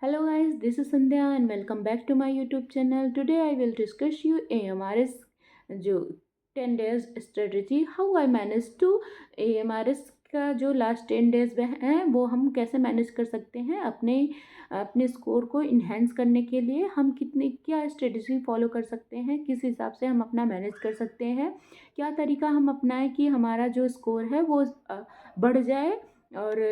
Hello guys, this is Sandhya and welcome back to my YouTube channel. Today I will discuss you AMRS जो 10 days strategy how I managed to AMRS का जो last 10 days हैं वो हम कैसे manage कर सकते हैं अपने अपने स्कोर को इन्हेंस करने के लिए हम कितने क्या स्ट्रेटजी फॉलो कर सकते हैं, किस हिसाब से हम अपना मैनेज कर सकते हैं, क्या तरीका हम अपनाएं कि हमारा जो स्कोर है वो बढ़ जाए और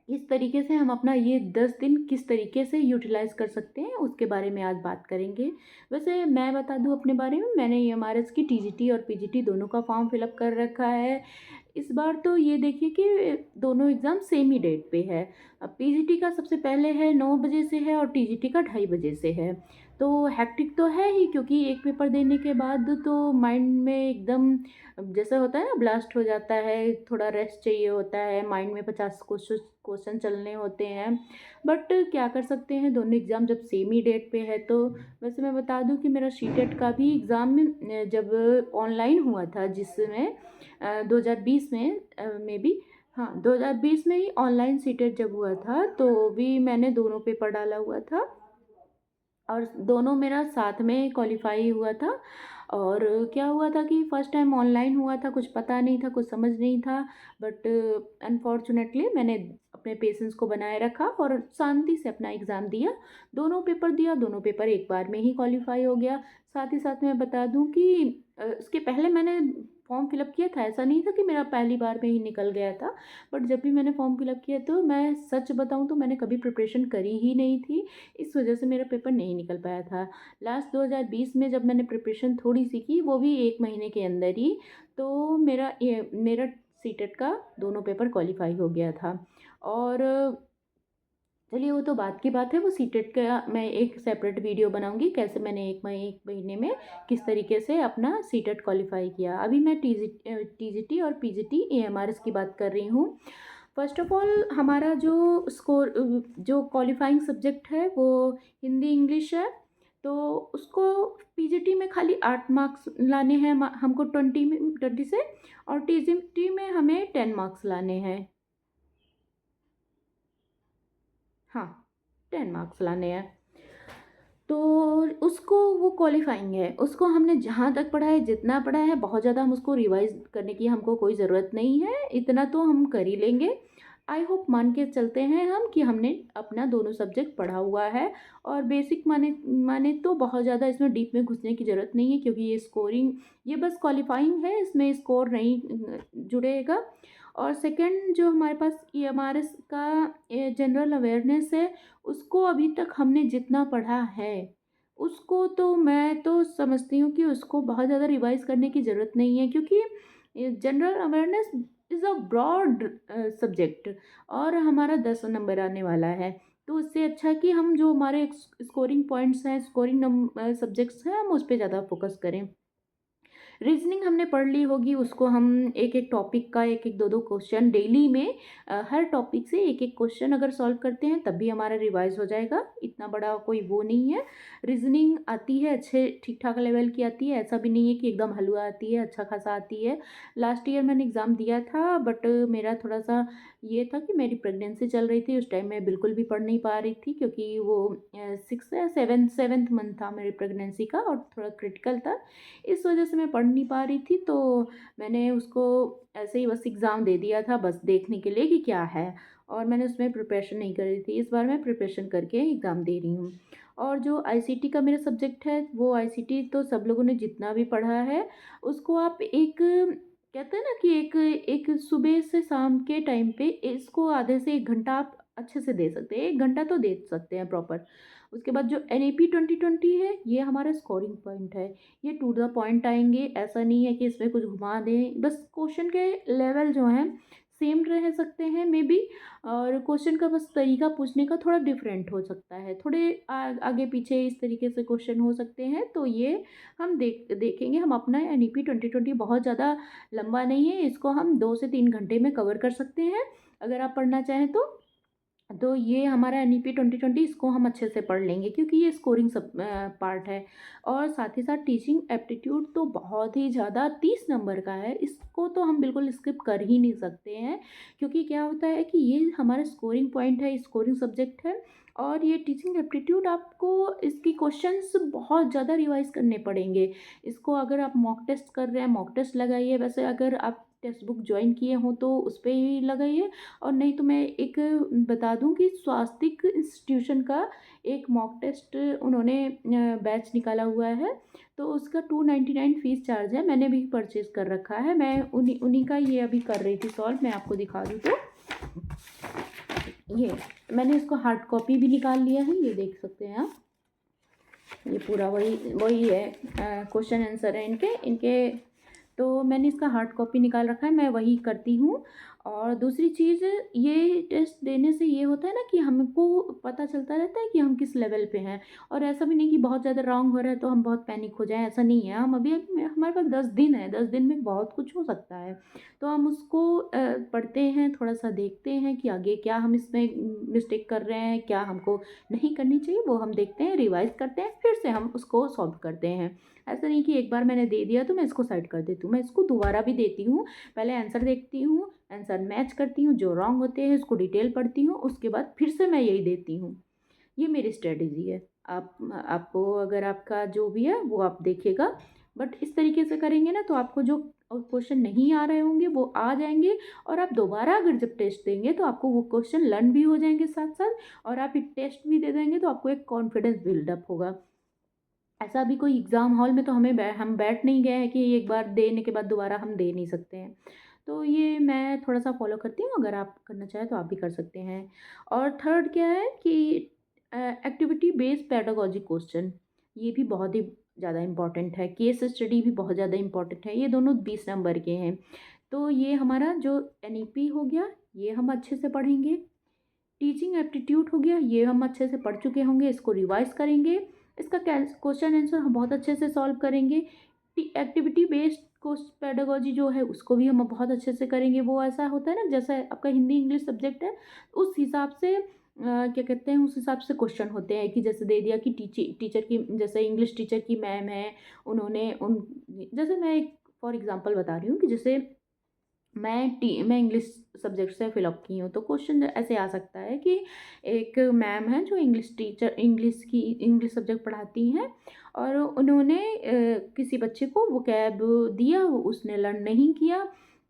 इस तरीके से हम अपना ये 10 दिन किस तरीके से यूटिलाइज़ कर सकते हैं उसके बारे में आज बात करेंगे। वैसे मैं बता दूं अपने बारे में, मैंने ईएमआरएस की टीजीटी और पीजीटी दोनों का फॉर्म फिलअप कर रखा है। इस बार तो ये देखिए कि दोनों एग्ज़ाम सेम ही डेट पे है। अब पीजीटी का सबसे पहले है 9 बजे से है और टीजीटी का 2:30 बजे से है। तो हैक्टिक तो है ही, क्योंकि एक पेपर देने के बाद तो माइंड में एकदम जैसा होता है ना ब्लास्ट हो जाता है, थोड़ा रेस्ट चाहिए होता है, माइंड में 50 क्वेश्चन चलने होते हैं। बट क्या कर सकते हैं, दोनों एग्ज़ाम जब सेम ही डेट पे है तो। वैसे मैं बता दूं कि मेरा सीटेट का भी एग्ज़ाम जब ऑनलाइन हुआ था, जिसमें 2020 में भी, हाँ 2020 में ही ऑनलाइन सीटेट जब हुआ था तो भी मैंने दोनों पेपर डाला हुआ था और दोनों मेरा साथ में क्वालिफाई हुआ था। और क्या हुआ था कि फ़र्स्ट टाइम ऑनलाइन हुआ था, कुछ पता नहीं था, कुछ समझ नहीं था। बट अनफॉर्चुनेटली मैंने अपने पेशेंस को बनाए रखा और शांति से अपना एग्ज़ाम दिया। दोनों पेपर दिया, दोनों पेपर एक बार में ही क्वालिफाई हो गया। साथ ही साथ मैं बता दूं कि उसके पहले मैंने फॉर्म फिलअप किया था, ऐसा नहीं था कि मेरा पहली बार में ही निकल गया था। बट जब भी मैंने फॉर्म फिलअप किया तो मैं सच बताऊं तो मैंने कभी प्रिपरेशन करी ही नहीं थी। इस वजह से मेरा पेपर नहीं निकल पाया था। लास्ट 2020 में जब मैंने प्रिपरेशन थोड़ी सी की, वो भी 1 महीने के अंदर ही, तो मेरा सीटेट का दोनों पेपर क्वालिफाई हो गया था। और चलिए वो तो बात की बात है, वो सीटेट का मैं एक सेपरेट वीडियो बनाऊंगी कैसे मैंने एक महीने में किस तरीके से अपना सीटेट क्वालिफाई किया। अभी मैं टीजीटी और पीजीटी एएमआरएस की बात कर रही हूँ। फर्स्ट ऑफ ऑल हमारा जो स्कोर, जो क्वालिफाइंग सब्जेक्ट है वो हिंदी इंग्लिश है। तो उसको पीजीटी में खाली 8 मार्क्स लाने हैं हमको, 20 से, और टीजीटी में हमें 10 मार्क्स लाने हैं। हाँ, 10 मार्क्स लाने हैं। तो उसको, वो क्वालिफाइंग है, उसको हमने जहाँ तक पढ़ा है, जितना पढ़ा है, बहुत ज़्यादा हम उसको रिवाइज करने की हमको कोई ज़रूरत नहीं है, इतना तो हम कर ही लेंगे। आई होप मान के चलते हैं हम कि हमने अपना दोनों सब्जेक्ट पढ़ा हुआ है। और बेसिक माने माने तो बहुत ज़्यादा इसमें डीप में घुसने की ज़रूरत नहीं है, क्योंकि ये स्कोरिंग, ये बस क्वालिफाइंग है, इसमें स्कोर नहीं जुड़ेगा। और सेकंड जो हमारे पास ईएमआरएस का जनरल अवेयरनेस है, उसको अभी तक हमने जितना पढ़ा है, उसको तो मैं तो समझती हूँ कि उसको बहुत ज़्यादा रिवाइज करने की ज़रूरत नहीं है, क्योंकि general awareness is a broad subject और हमारा 10 नंबर आने वाला है। तो उससे अच्छा कि हम जो हमारे स्कोरिंग पॉइंट्स हैं, स्कोरिंग सब्जेक्ट्स हैं, हम उस पर ज़्यादा फोकस करें। रीजनिंग हमने पढ़ ली होगी, उसको हम एक एक टॉपिक का एक एक दो दो क्वेश्चन डेली में, हर टॉपिक से एक एक क्वेश्चन अगर सॉल्व करते हैं तब भी हमारा रिवाइज हो जाएगा, इतना बड़ा कोई वो नहीं है। रीजनिंग आती है, अच्छे ठीक ठाक लेवल की आती है, ऐसा भी नहीं है कि एकदम हलवा आती है, अच्छा खासा आती है। लास्ट ईयर मैंने एग्ज़ाम दिया था, बट मेरा थोड़ा सा ये था कि मेरी प्रेगनेंसी चल रही थी, उस टाइम मैं बिल्कुल भी पढ़ नहीं पा रही थी, क्योंकि वो 6 या 7th मंथ था मेरी प्रेगनेंसी का और थोड़ा क्रिटिकल था। इस वजह से मैं पढ़ नहीं पा रही थी, तो मैंने उसको ऐसे ही बस एग्ज़ाम दे दिया था, बस देखने के लिए कि क्या है। और मैंने उसमें प्रिपरेशन नहीं करी थी। इस बार मैं प्रिपरेशन करके एग्ज़ाम दे रही हूँ। और जो आईसीटी का मेरा सब्जेक्ट है, वो आईसीटी तो सब लोगों ने जितना भी पढ़ा है, उसको आप एक, कहते हैं ना कि एक एक सुबह से शाम के टाइम पे इसको आधे से 1 घंटा आप अच्छे से दे सकते हैं, 1 घंटा तो दे सकते हैं प्रॉपर। उसके बाद जो NAP 2020 है, ये हमारा स्कोरिंग पॉइंट है। ये टू द पॉइंट आएंगे, ऐसा नहीं है कि इसमें कुछ घुमा दें, बस क्वेश्चन के लेवल जो हैं सेम रह सकते हैं मे बी, और क्वेश्चन का बस तरीका पूछने का थोड़ा डिफरेंट हो सकता है, थोड़े आगे पीछे इस तरीके से क्वेश्चन हो सकते हैं। तो ये हम देखेंगे। हम अपना NEP 2020 बहुत ज़्यादा लंबा नहीं है, इसको हम 2 से 3 घंटे में कवर कर सकते हैं, अगर आप पढ़ना चाहें तो। तो ये हमारा NEP 2020, इसको हम अच्छे से पढ़ लेंगे क्योंकि ये स्कोरिंग सब पार्ट है। और साथ ही साथ टीचिंग एप्टीट्यूड तो बहुत ही ज़्यादा 30 नंबर का है, इसको तो हम बिल्कुल स्किप कर ही नहीं सकते हैं, क्योंकि क्या होता है कि ये हमारा स्कोरिंग पॉइंट है, स्कोरिंग सब्जेक्ट है। और ये टीचिंग एप्टीट्यूड आपको इसकी क्वेश्चंस बहुत ज़्यादा रिवाइज करने पड़ेंगे। इसको अगर आप मॉक टेस्ट कर रहे हैं, मॉक टेस्ट लगाइए। वैसे अगर आप टेक्स्ट बुक ज्वाइन किए हों तो उस पर ही लगाइए, और नहीं तो मैं एक बता दूं कि स्वास्तिक इंस्टीट्यूशन का एक मॉक टेस्ट उन्होंने बैच निकाला हुआ है, तो उसका 299 फीस चार्ज है। मैंने भी परचेज़ कर रखा है, मैं उन्हीं उन्हीं का ये अभी कर रही थी सॉल्व। मैं आपको दिखा दूँ तो ये मैंने इसको हार्ड कॉपी भी निकाल लिया है, ये देख सकते हैं आप। ये पूरा वही वही है, क्वेश्चन आंसर है इनके इनके तो मैंने इसका हार्ड कॉपी निकाल रखा है, मैं वही करती हूँ। और दूसरी चीज़, ये टेस्ट देने से ये होता है ना कि हमको पता चलता रहता है कि हम किस लेवल पे हैं। और ऐसा भी नहीं कि बहुत ज़्यादा रॉन्ग हो रहा है तो हम बहुत पैनिक हो जाएं, ऐसा नहीं है। हम अभी हमारे पास 10 दिन है, 10 दिन में बहुत कुछ हो सकता है। तो हम उसको पढ़ते हैं, थोड़ा सा देखते हैं कि आगे क्या हम इसमें मिस्टेक कर रहे हैं, क्या हमको नहीं करनी चाहिए, वो हम देखते हैं, रिवाइज करते हैं, फिर से हम उसको सॉल्व करते हैं। ऐसा नहीं कि एक बार मैंने दे दिया तो मैं इसको साइड कर देती हूँ, मैं इसको दोबारा भी देती हूँ। पहले आंसर देखती हूँ, आंसर मैच करती हूँ, जो रॉन्ग होते हैं उसको डिटेल पढ़ती हूँ, उसके बाद फिर से मैं यही देती हूँ। ये मेरी स्ट्रेटजी है। आपको अगर आपका जो भी है वो आप देखिएगा, बट इस तरीके से करेंगे ना तो आपको जो क्वेश्चन नहीं आ रहे होंगे वो आ जाएंगे। और आप दोबारा अगर जब टेस्ट देंगे तो आपको वो क्वेश्चन लर्न भी हो जाएंगे साथ साथ, और आप एक टेस्ट भी दे देंगे तो आपको एक कॉन्फिडेंस बिल्डअप होगा। ऐसा अभी कोई एग्ज़ाम हॉल में तो हम बैठ नहीं गए हैं कि एक बार देने के बाद दोबारा हम दे नहीं सकते हैं। तो ये मैं थोड़ा सा फॉलो करती हूँ, अगर आप करना चाहें तो आप भी कर सकते हैं। और थर्ड क्या है कि एक्टिविटी बेस्ड पेडागॉजी क्वेश्चन, ये भी बहुत ही ज़्यादा इम्पॉर्टेंट है। केस स्टडी भी बहुत ज़्यादा इम्पॉर्टेंट है, ये दोनों 20 नंबर के हैं। तो ये हमारा जो NEP हो गया, ये हम अच्छे से पढ़ेंगे। टीचिंग एप्टीट्यूड हो गया, ये हम अच्छे से पढ़ चुके होंगे, इसको रिवाइज करेंगे, इसका क्वेश्चन आंसर हम बहुत अच्छे से सॉल्व करेंगे। एक्टिविटी बेस्ड कोर्स पेडागोजी जो है उसको भी हम बहुत अच्छे से करेंगे। वो ऐसा होता है ना, जैसा आपका हिंदी इंग्लिश सब्जेक्ट है, उस हिसाब से क्या कहते हैं, उस हिसाब से क्वेश्चन होते हैं कि जैसे दे दिया कि टीचर की, जैसे इंग्लिश टीचर की मैम है, उन्होंने उन जैसे मैं एक फॉर एग्जांपल बता रही हूँ कि जैसे मैं इंग्लिश सब्जेक्ट से फिलअप की हूँ, तो क्वेश्चन ऐसे आ सकता है कि एक मैम है जो इंग्लिश सब्जेक्ट पढ़ाती हैं, और उन्होंने किसी बच्चे को वोकैब दिया, वो उसने लर्न नहीं किया,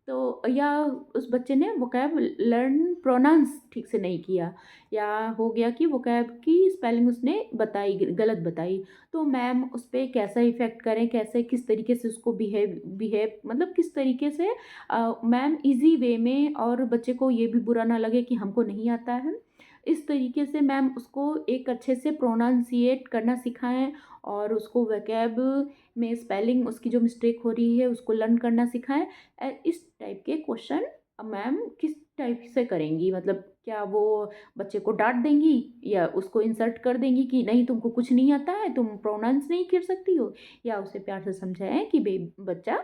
तो या उस बच्चे ने वोकैब लर्न प्रोनाउंस ठीक से नहीं किया, या हो गया कि वोकैब की स्पेलिंग उसने बताई, गलत बताई। तो मैम उस पर कैसा इफ़ेक्ट करें, कैसे किस तरीके से उसको बिहेव बिहेव मतलब किस तरीके से मैम इजी वे में, और बच्चे को ये भी बुरा ना लगे कि हमको नहीं आता है, इस तरीके से मैम उसको एक अच्छे से प्रोनाउंसिएट करना सिखाएं, और उसको वोकैब में स्पेलिंग उसकी जो मिस्टेक हो रही है उसको लर्न करना सिखाएं। इस टाइप के क्वेश्चन मैम किस टाइप से करेंगी, मतलब क्या वो बच्चे को डांट देंगी, या उसको इंसल्ट कर देंगी कि नहीं तुमको कुछ नहीं आता है, तुम प्रोनाउंस नहीं कर सकती हो, या उसे प्यार से समझाएं कि बच्चा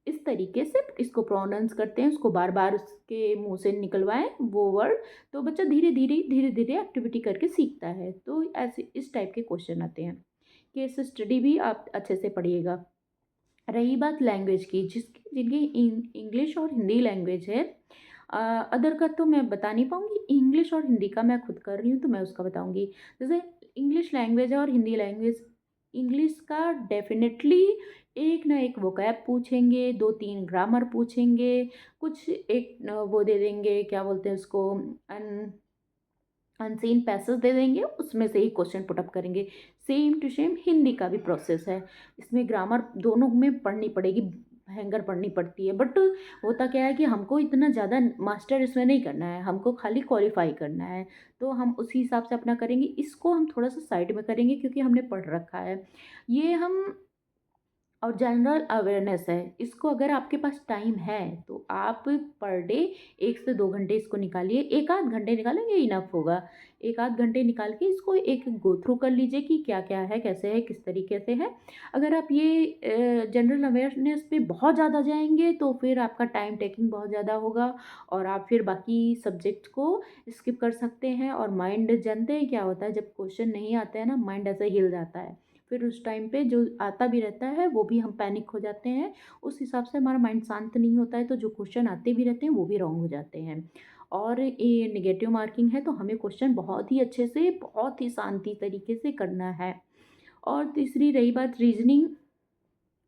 इस तरीके से इसको प्रोनाउंस करते हैं, उसको बार बार उसके मुंह से निकलवाएं वो वर्ड, तो बच्चा धीरे धीरे एक्टिविटी करके सीखता है। तो ऐसे इस टाइप के क्वेश्चन आते हैं। केस स्टडी भी आप अच्छे से पढ़िएगा। रही बात लैंग्वेज की, जिनकी इंग्लिश और हिंदी लैंग्वेज है, अदर का तो मैं बता नहीं पाऊँगी, इंग्लिश और हिंदी का मैं खुद कर रही हूँ तो मैं उसका बताऊँगी। जैसे इंग्लिश लैंग्वेज है और हिंदी लैंग्वेज, इंग्लिश का डेफिनेटली एक ना एक वोकैब पूछेंगे, 2-3 ग्रामर पूछेंगे, कुछ एक वो दे देंगे, क्या बोलते हैं उसको, अनसीन पैसेज दे देंगे, उसमें से ही क्वेश्चन पुटअप करेंगे। सेम टू सेम हिंदी का भी प्रोसेस है, इसमें ग्रामर दोनों में पढ़नी पड़ेगी, भयंकर पढ़नी पड़ती है। बट होता क्या है कि हमको इतना ज़्यादा मास्टर इसमें नहीं करना है, हमको खाली क्वालिफाई करना है, तो हम उसी हिसाब से अपना करेंगे। इसको हम थोड़ा सा साइड में करेंगे क्योंकि हमने पढ़ रखा है। ये हम और जनरल अवेयरनेस है, इसको अगर आपके पास टाइम है तो आप पर डे 1 से 2 घंटे इसको निकालिए, एक आध घंटे निकालेंगे इनफ होगा। एक आध घंटे निकाल के इसको एक गो थ्रू कर लीजिए कि क्या क्या है, कैसे है, किस तरीके से है। अगर आप ये जनरल अवेयरनेस पे बहुत ज़्यादा जाएंगे तो फिर आपका टाइम टेकिंग बहुत ज़्यादा होगा और आप फिर बाकी सब्जेक्ट को स्किप कर सकते हैं। और माइंड जानते हैं क्या होता है, जब क्वेश्चन नहीं आते हैं ना, माइंड ऐसे हिल जाता है। फिर उस टाइम पे जो आता भी रहता है वो भी हम पैनिक हो जाते हैं। उस हिसाब से हमारा माइंड शांत नहीं होता है, तो जो क्वेश्चन आते भी रहते हैं वो भी रॉन्ग हो जाते हैं। और ये नेगेटिव मार्किंग है, तो हमें क्वेश्चन बहुत ही अच्छे से, बहुत ही शांति तरीके से करना है। और तीसरी रही बात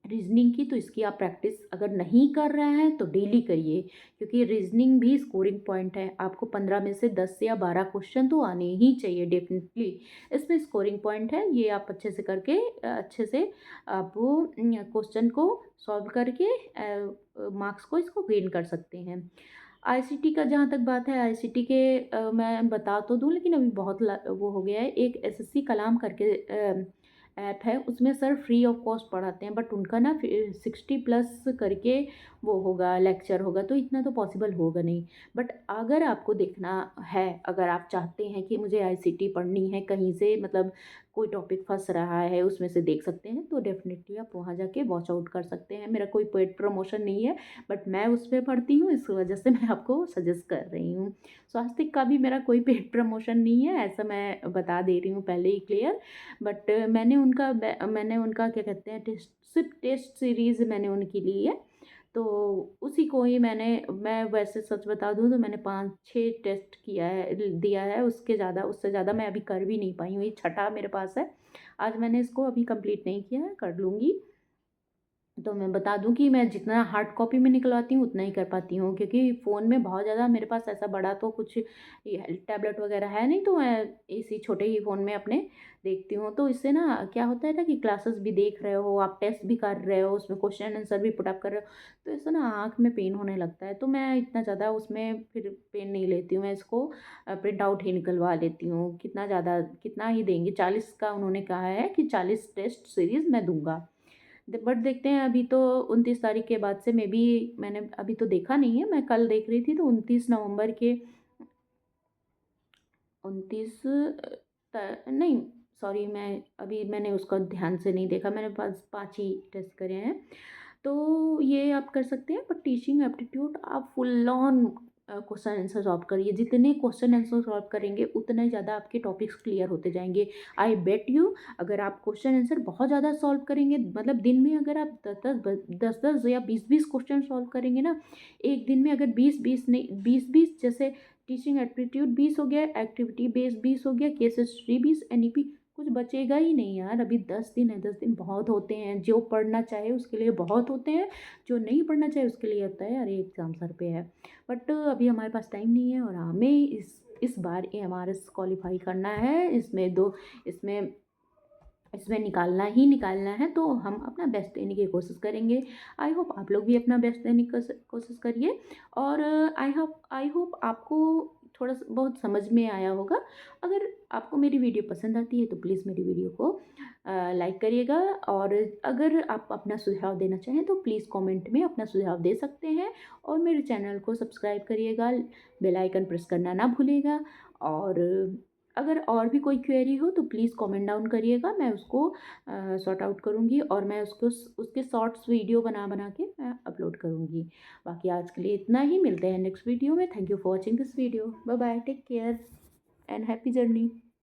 रीजनिंग की, तो इसकी आप प्रैक्टिस अगर नहीं कर रहे हैं तो डेली करिए, क्योंकि रीजनिंग भी स्कोरिंग पॉइंट है। आपको 15 में से 10 या 12 क्वेश्चन तो आने ही चाहिए डेफिनेटली। इसमें स्कोरिंग पॉइंट है, ये आप अच्छे से करके अच्छे से आप क्वेश्चन को सॉल्व करके मार्क्स को इसको गेन कर सकते हैं। आईसीटी का जहाँ तक बात है, आईसीटी के मैं बता तो दूँ, लेकिन अभी बहुत वो हो गया है। एक एसएससी कलाम करके ऐप है, उसमें सर फ्री ऑफ कॉस्ट पढ़ाते हैं, बट उनका ना 60+ करके वो होगा, लेक्चर होगा, तो इतना तो पॉसिबल होगा नहीं। बट अगर आपको देखना है, अगर आप चाहते हैं कि मुझे आईसीटी पढ़नी है कहीं से, मतलब कोई टॉपिक फंस रहा है उसमें से देख सकते हैं, तो डेफिनेटली आप वहाँ जाके वॉच आउट कर सकते हैं। मेरा कोई पेड प्रमोशन नहीं है, बट मैं उस पर पढ़ती हूँ, इस वजह से मैं आपको सजेस्ट कर रही हूँ। स्वास्थ्य का भी मेरा कोई पेड प्रमोशन नहीं है, ऐसा मैं बता दे रही हूँ पहले ही क्लियर। बट मैंने उनका क्या कहते हैं, सिर्फ टेस्ट सीरीज़ मैंने उनकी ली है, तो उसी को ही मैं वैसे सच बता दूँ तो मैंने 5-6 टेस्ट किया है, दिया है। उससे ज़्यादा मैं अभी कर भी नहीं पाई हूँ, ये छठा मेरे पास है। आज मैंने इसको अभी कंप्लीट नहीं किया है, कर लूँगी। तो मैं बता दूं कि मैं जितना हार्ड कॉपी में निकलवाती हूँ उतना ही कर पाती हूँ, क्योंकि फ़ोन में बहुत ज़्यादा मेरे पास ऐसा बड़ा तो कुछ ये टैबलेट वगैरह है नहीं, तो मैं इसी छोटे ही फ़ोन में अपने देखती हूँ। तो इससे ना क्या होता है ना कि क्लासेस भी देख रहे हो, आप टेस्ट भी कर रहे हो, उसमें क्वेश्चन आंसर भी पुट अप कर रहे हो, तो इससे ना आँख में पेन होने लगता है। तो मैं इतना ज़्यादा उसमें फिर पेन नहीं लेती हूँ, मैं इसको प्रिंट आउट ही निकलवा लेती हूँ। कितना ही देंगे, 40 का उन्होंने कहा है कि 40 टेस्ट सीरीज़ मैं दूंगा। बट देखते हैं, अभी तो 29 तारीख के बाद से, मे बी मैंने अभी तो देखा नहीं है, मैं कल देख रही थी तो 29 नवंबर के 29 नहीं, सॉरी, मैंने उसका ध्यान से नहीं देखा, मैंने बस 5 ही टेस्ट करे हैं। तो ये आप कर सकते हैं, बट टीचिंग एप्टीट्यूड आप full on question answer solve करिए। जितने क्वेश्चन आंसर सॉल्व करेंगे उतना ही ज़्यादा आपके टॉपिक्स क्लियर होते जाएंगे। आई बेट यू, अगर आप क्वेश्चन आंसर बहुत ज़्यादा सॉल्व करेंगे, मतलब दिन में अगर आप 10-10 या 20-20 क्वेश्चन सॉल्व करेंगे ना, एक दिन में अगर 20-20 नहीं, 20-20, जैसे टीचिंग एप्टीट्यूड 20 हो गया, एक्टिविटी बेस्ड 20 हो गया, केस स्टडी 20, एनईपी, कुछ बचेगा ही नहीं यार। अभी 10 दिन है, 10 दिन बहुत होते हैं। जो पढ़ना चाहे उसके लिए बहुत होते हैं, जो नहीं पढ़ना चाहे उसके लिए होता है अरे एग्ज़ाम सर पे है। बट अभी हमारे पास टाइम नहीं है, और हमें इस बार AMRS क्वालिफाई करना है। इसमें इसमें निकालना ही निकालना है, तो हम अपना बेस्ट देने की कोशिश करेंगे। आई होप आप लोग भी अपना बेस्ट देने की कोशिश करिए। और आई होप आपको थोड़ा बहुत समझ में आया होगा। अगर आपको मेरी वीडियो पसंद आती है तो प्लीज़ मेरी वीडियो को लाइक करिएगा, और अगर आप अपना सुझाव देना चाहें तो प्लीज़ कमेंट में अपना सुझाव दे सकते हैं। और मेरे चैनल को सब्सक्राइब करिएगा, बेल आइकन प्रेस करना ना भूलिएगा। और अगर और भी कोई क्वेरी हो तो प्लीज़ कमेंट डाउन करिएगा, मैं उसको सॉर्ट आउट करूँगी, और मैं उसको उसके शॉर्ट्स वीडियो बना बना के मैं अपलोड करूँगी। बाकी आज के लिए इतना ही, मिलते हैं नेक्स्ट वीडियो में। Thank you for watching this video, bye bye, take care and happy journey.